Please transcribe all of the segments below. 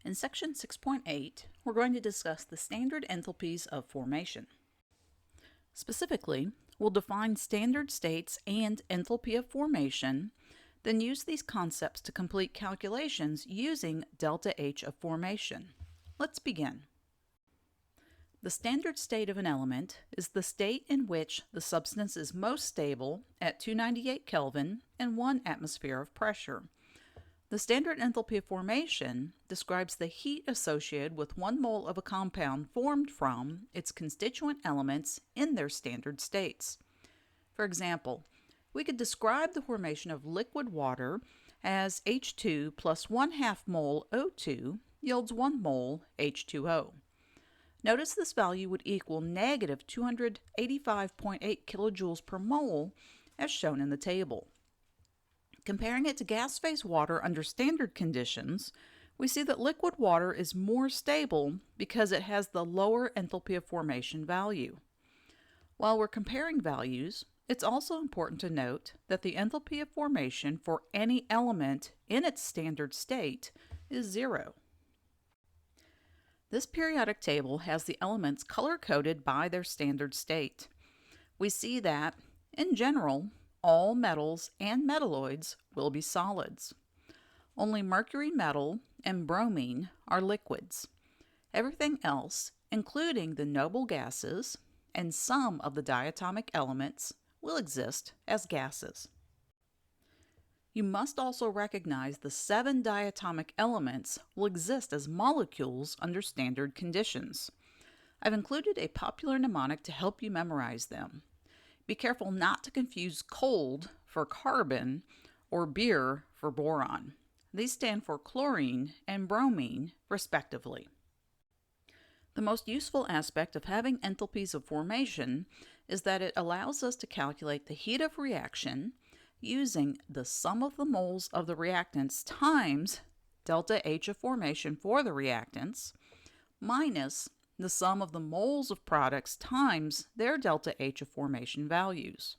In section 6.8, we're going to discuss the standard enthalpies of formation. Specifically, we'll define standard states and enthalpy of formation, then use these concepts to complete calculations using delta H of formation. Let's begin. The standard state of an element is the state in which the substance is most stable at 298 Kelvin and 1 atmosphere of pressure. The standard enthalpy of formation describes the heat associated with 1 mole of a compound formed from its constituent elements in their standard states. For example, we could describe the formation of liquid water as H2 plus 1/2 mole O2 yields 1 mole H2O. Notice this value would equal negative 285.8 kilojoules per mole as shown in the table. Comparing it to gas phase water under standard conditions, we see that liquid water is more stable because it has the lower enthalpy of formation value. While we're comparing values, it's also important to note that the enthalpy of formation for any element in its standard state is 0. This periodic table has the elements color-coded by their standard state. We see that, in general, all metals and metalloids will be solids. Only mercury metal and bromine are liquids. Everything else, including the noble gases and some of the diatomic elements, will exist as gases. You must also recognize the 7 diatomic elements will exist as molecules under standard conditions. I've included a popular mnemonic to help you memorize them. Be careful not to confuse cold for carbon or beer for boron. These stand for chlorine and bromine, respectively. The most useful aspect of having enthalpies of formation is that it allows us to calculate the heat of reaction using the sum of the moles of the reactants times delta H of formation for the reactants minus the sum of the moles of products times their delta H of formation values.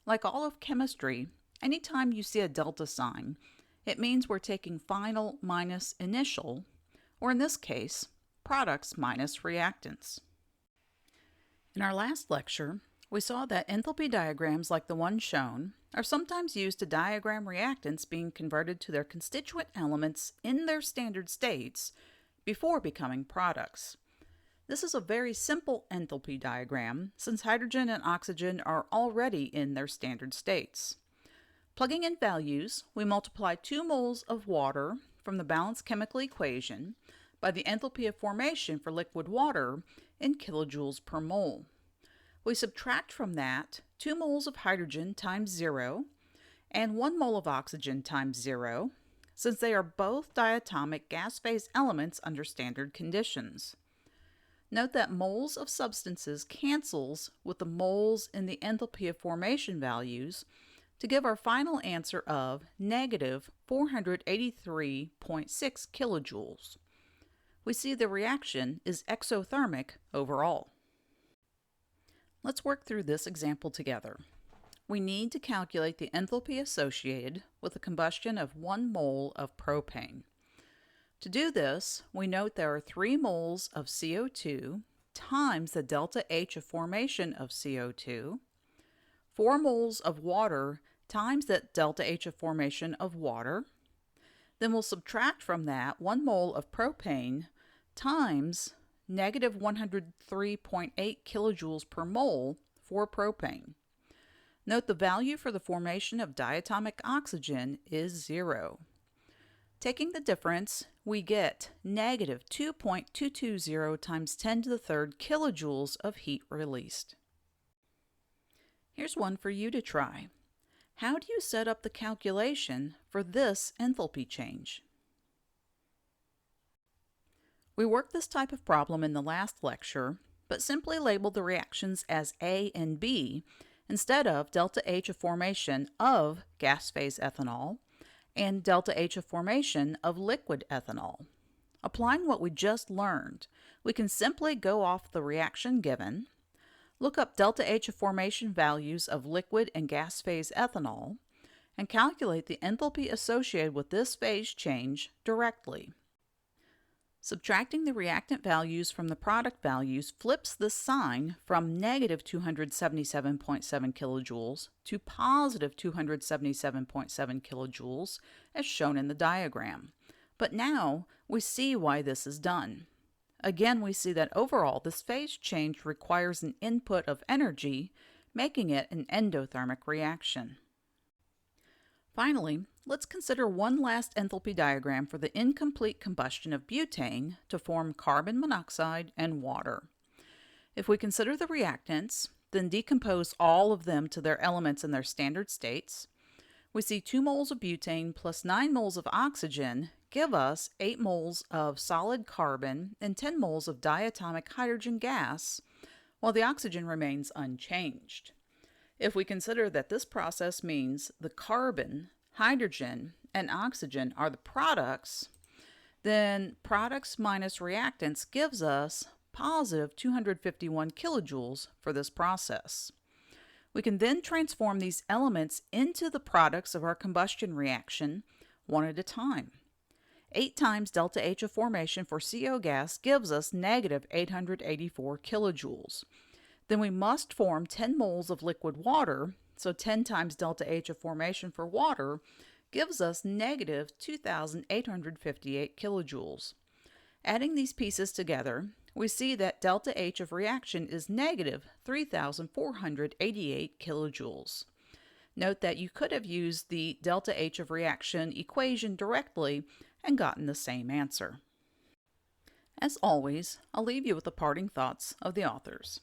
Like all of chemistry, anytime you see a delta sign, it means we're taking final minus initial, or in this case, products minus reactants. In our last lecture, we saw that enthalpy diagrams like the one shown are sometimes used to diagram reactants being converted to their constituent elements in their standard states before becoming products. This is a very simple enthalpy diagram since hydrogen and oxygen are already in their standard states. Plugging in values, we multiply 2 moles of water from the balanced chemical equation by the enthalpy of formation for liquid water in kilojoules per mole. We subtract from that 2 moles of hydrogen times 0 and 1 mole of oxygen times 0, since they are both diatomic gas phase elements under standard conditions. Note that moles of substances cancels with the moles in the enthalpy of formation values to give our final answer of negative 483.6 kilojoules. We see the reaction is exothermic overall. Let's work through this example together. We need to calculate the enthalpy associated with the combustion of 1 mole of propane. To do this, we note there are 3 moles of CO2 times the delta H of formation of CO2, 4 moles of water times that delta H of formation of water. Then we'll subtract from that 1 mole of propane times negative 103.8 kilojoules per mole for propane. Note the value for the formation of diatomic oxygen is 0. Taking the difference, we get negative 2.220 times 10 to the third kilojoules of heat released. Here's one for you to try. How do you set up the calculation for this enthalpy change? We worked this type of problem in the last lecture, but simply labeled the reactions as A and B instead of delta H of formation of gas phase ethanol and delta H of formation of liquid ethanol. Applying what we just learned, we can simply go off the reaction given, look up delta H of formation values of liquid and gas phase ethanol, and calculate the enthalpy associated with this phase change directly. Subtracting the reactant values from the product values flips the sign from negative 277.7 kilojoules to positive 277.7 kilojoules as shown in the diagram. But now we see why this is done. Again, we see that overall this phase change requires an input of energy, making it an endothermic reaction. Finally, let's consider one last enthalpy diagram for the incomplete combustion of butane to form carbon monoxide and water. If we consider the reactants, then decompose all of them to their elements in their standard states, we see 2 moles of butane plus 9 moles of oxygen give us 8 moles of solid carbon and 10 moles of diatomic hydrogen gas, while the oxygen remains unchanged. If we consider that this process means the carbon, hydrogen, and oxygen are the products, then products minus reactants gives us positive 251 kilojoules for this process. We can then transform these elements into the products of our combustion reaction one at a time. 8 times delta H of formation for CO gas gives us negative 884 kilojoules. Then we must form 10 moles of liquid water, so 10 times delta H of formation for water gives us negative 2,858 kilojoules. Adding these pieces together, we see that delta H of reaction is negative 3,488 kilojoules. Note that you could have used the delta H of reaction equation directly and gotten the same answer. As always, I'll leave you with the parting thoughts of the authors.